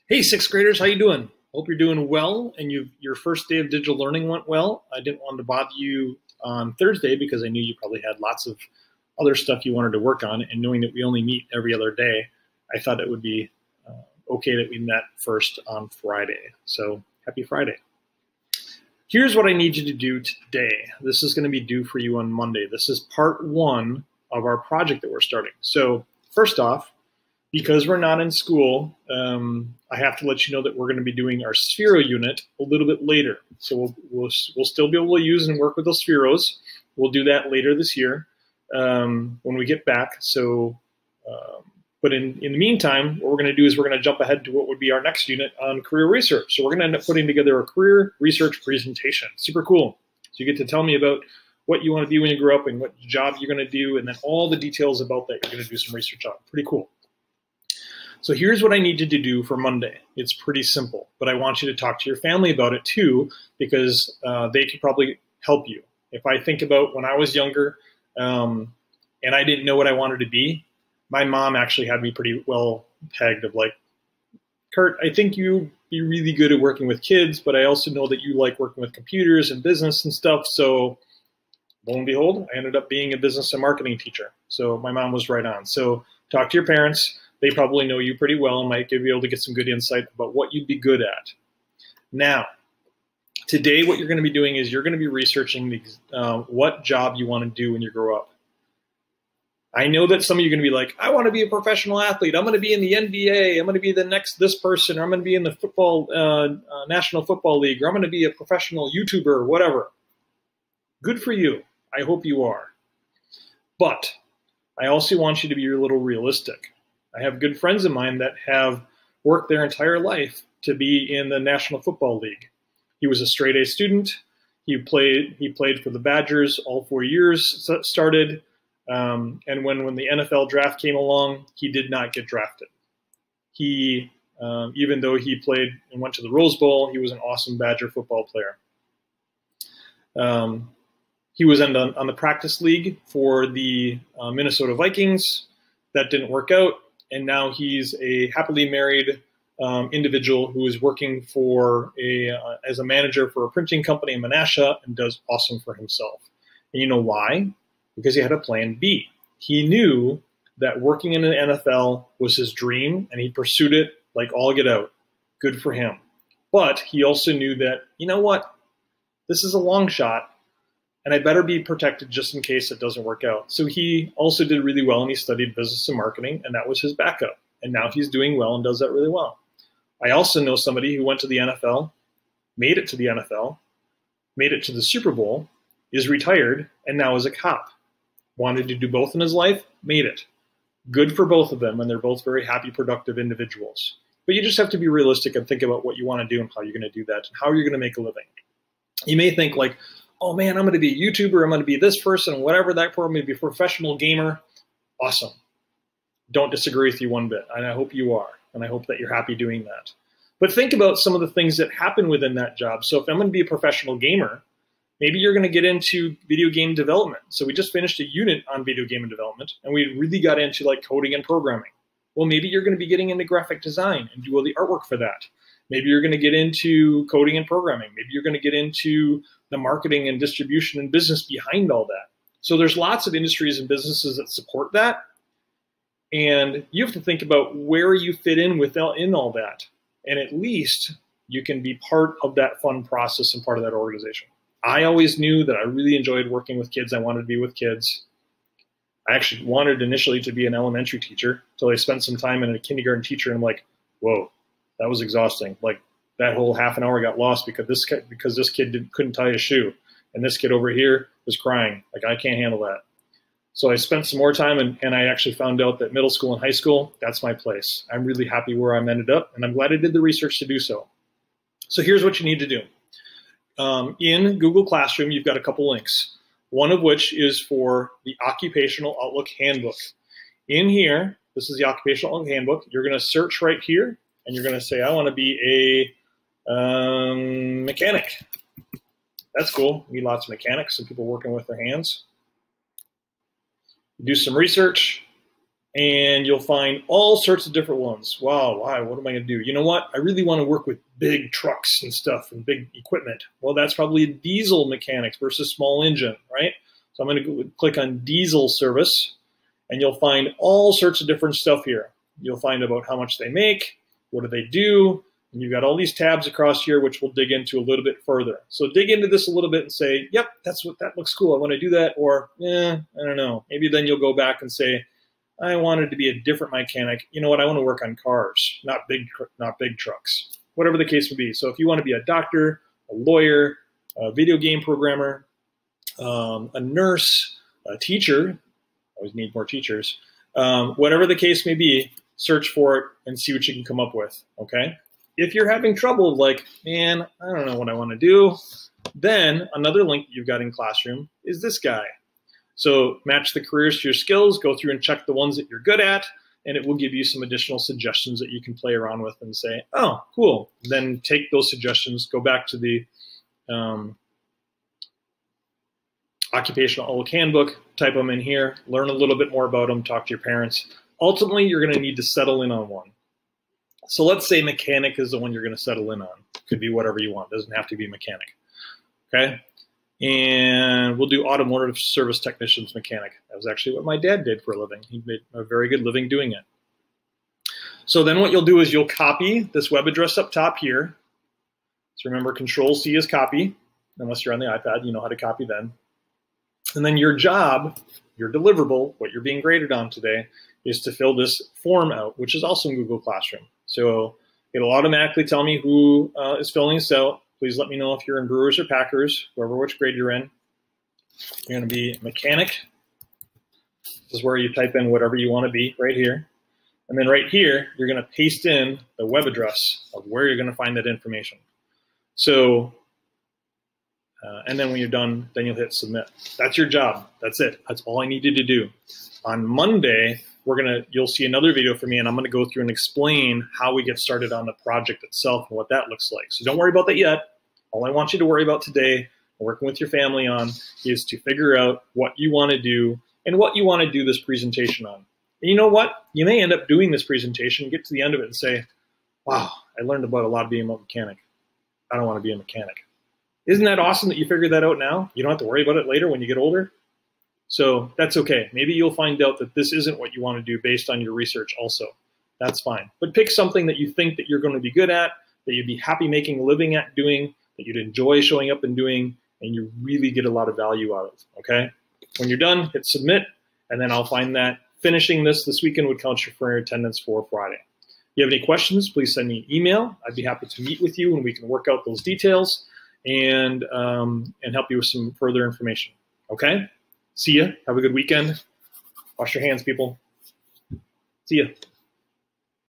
Hey, sixth graders, how you doing? Hope you're doing well and your first day of digital learning went well. I didn't want to bother you on Thursday because I knew you probably had lots of other stuff you wanted to work on, and knowing that we only meet every other day, I thought it would be okay that we met first on Friday. So happy Friday. Here's what I need you to do today. This is going to be due for you on Monday. This is part one of our project that we're starting. So first off, because we're not in school, I have to let you know that we're going to be doing our Sphero unit a little bit later. So we'll still be able to use and work with those Spheros. We'll do that later this year when we get back. So, but in the meantime, what we're going to do is we're going to jump ahead to what would be our next unit on career research. So we're going to end up putting together a career research presentation. Super cool. So you get to tell me about what you want to be when you grow up and what job you're going to do, and then all the details about that you're going to do some research on. Pretty cool. So here's what I need you to do for Monday. It's pretty simple, but I want you to talk to your family about it too, because they could probably help you. If I think about when I was younger and I didn't know what I wanted to be, my mom actually had me pretty well pegged of like, Kurt, I think you'd be really good at working with kids, but I also know that you like working with computers and business and stuff. So lo and behold, I ended up being a business and marketing teacher. So my mom was right on. So talk to your parents. They probably know you pretty well and might be able to get some good insight about what you'd be good at. Now, today what you're going to be doing is you're going to be researching what job you want to do when you grow up. I know that some of you are going to be like, I want to be a professional athlete. I'm going to be in the NBA. I'm going to be the next this person. Or I'm going to be in the football National Football League. Or I'm going to be a professional YouTuber or whatever. Good for you. I hope you are. But I also want you to be a little realistic. I have good friends of mine that have worked their entire life to be in the National Football League. He was a straight A student. He played for the Badgers all 4 years started. And when the NFL draft came along, he did not get drafted. He, even though he played and went to the Rose Bowl, he was an awesome Badger football player. He was on the practice league for the Minnesota Vikings. That didn't work out. And now he's a happily married individual who is working for as a manager for a printing company in Menasha and does awesome for himself. And you know why? Because he had a plan B. He knew that working in the NFL was his dream, and he pursued it like all get out. Good for him. But he also knew that, you know what? This is a long shot, and I better be protected just in case it doesn't work out. So he also did really well, and he studied business and marketing, and that was his backup. And now he's doing well and does that really well. I also know somebody who went to the NFL, made it to the NFL, made it to the Super Bowl, is retired, and now is a cop. Wanted to do both in his life, made it. Good for both of them, and they're both very happy, productive individuals. But you just have to be realistic and think about what you want to do and how you're going to do that and how you're going to make a living. You may think like, oh man, I'm going to be a YouTuber, I'm going to be this person, whatever that for, I'm going to be a professional gamer. Awesome. Don't disagree with you one bit, and I hope you are, and I hope that you're happy doing that. But think about some of the things that happen within that job. So if I'm going to be a professional gamer, maybe you're going to get into video game development. So we just finished a unit on video game development, and we really got into like coding and programming. Well, maybe you're going to be getting into graphic design and do all the artwork for that. Maybe you're going to get into coding and programming. Maybe you're going to get into the marketing and distribution and business behind all that. So there's lots of industries and businesses that support that. And you have to think about where you fit in within all that. And at least you can be part of that fun process and part of that organization. I always knew that I really enjoyed working with kids. I wanted to be with kids. I actually wanted initially to be an elementary teacher until I spent some time in a kindergarten teacher, and I'm like, whoa, that was exhausting. Like that whole half an hour got lost because this kid couldn't tie his shoe, and this kid over here was crying. Like I can't handle that. So I spent some more time, and I actually found out that middle school and high school, that's my place. I'm really happy where I'm ended up, and I'm glad I did the research to do so. So here's what you need to do. In Google Classroom, you've got a couple links, one of which is for the Occupational Outlook Handbook. In here, this is the Occupational Outlook Handbook. You're going to search right here, and you're going to say, I want to be a mechanic. That's cool. We need lots of mechanics and people working with their hands. Do some research, and you'll find all sorts of different ones. Wow, why? What am I going to do? You know what? I really want to work with big trucks and stuff and big equipment. Well, that's probably a diesel mechanics versus small engine, right? So I'm going to click on diesel service, and you'll find all sorts of different stuff here. You'll find about how much they make, what do they do, and you've got all these tabs across here, which we'll dig into a little bit further. So dig into this a little bit and say, yep, that looks cool. I want to do that. Or, I don't know. Maybe then you'll go back and say, I wanted to be a different mechanic. You know what? I want to work on cars, not big trucks, whatever the case would be. So if you want to be a doctor, a lawyer, a video game programmer, a nurse, a teacher, always need more teachers, whatever the case may be, search for it and see what you can come up with, okay? If you're having trouble, like, man, I don't know what I want to do, then another link you've got in Classroom is this guy. So match the careers to your skills, go through and check the ones that you're good at, and it will give you some additional suggestions that you can play around with and say, oh, cool. Then take those suggestions, go back to the Occupational Outlook Handbook, type them in here, learn a little bit more about them, talk to your parents. Ultimately, you're going to need to settle in on one. So let's say mechanic is the one you're going to settle in on. Could be whatever you want. Doesn't have to be mechanic. Okay? And we'll do automotive service technicians mechanic. That was actually what my dad did for a living. He made a very good living doing it. So then what you'll do is you'll copy this web address up top here. So remember, Control-C is copy. Unless you're on the iPad, you know how to copy then. And then your job, your deliverable, what you're being graded on today, is to fill this form out, which is also in Google Classroom. So it'll automatically tell me who is filling this out. Please let me know if you're in Brewers or Packers, whoever which grade you're in. You're going to be mechanic. This is where you type in whatever you want to be right here. And then right here, you're going to paste in the web address of where you're going to find that information. So, and then when you're done, then you'll hit submit. That's your job. That's it. That's all I needed to do. On Monday, you'll see another video from me, and I'm going to go through and explain how we get started on the project itself and what that looks like. So don't worry about that yet. All I want you to worry about today, working with your family on, is to figure out what you want to do and what you want to do this presentation on. And you know what? You may end up doing this presentation, get to the end of it and say, wow, I learned about a lot of being a mechanic. I don't want to be a mechanic. Isn't that awesome that you figured that out now? You don't have to worry about it later when you get older. So that's okay. Maybe you'll find out that this isn't what you want to do based on your research also. That's fine. But pick something that you think that you're going to be good at, that you'd be happy making a living at doing, that you'd enjoy showing up and doing, and you really get a lot of value out of, okay? When you're done, hit submit, and then I'll find that finishing this weekend would count for your attendance for Friday. If you have any questions, please send me an email. I'd be happy to meet with you and we can work out those details and help you with some further information, okay? See ya. Have a good weekend. Wash your hands, people. See ya.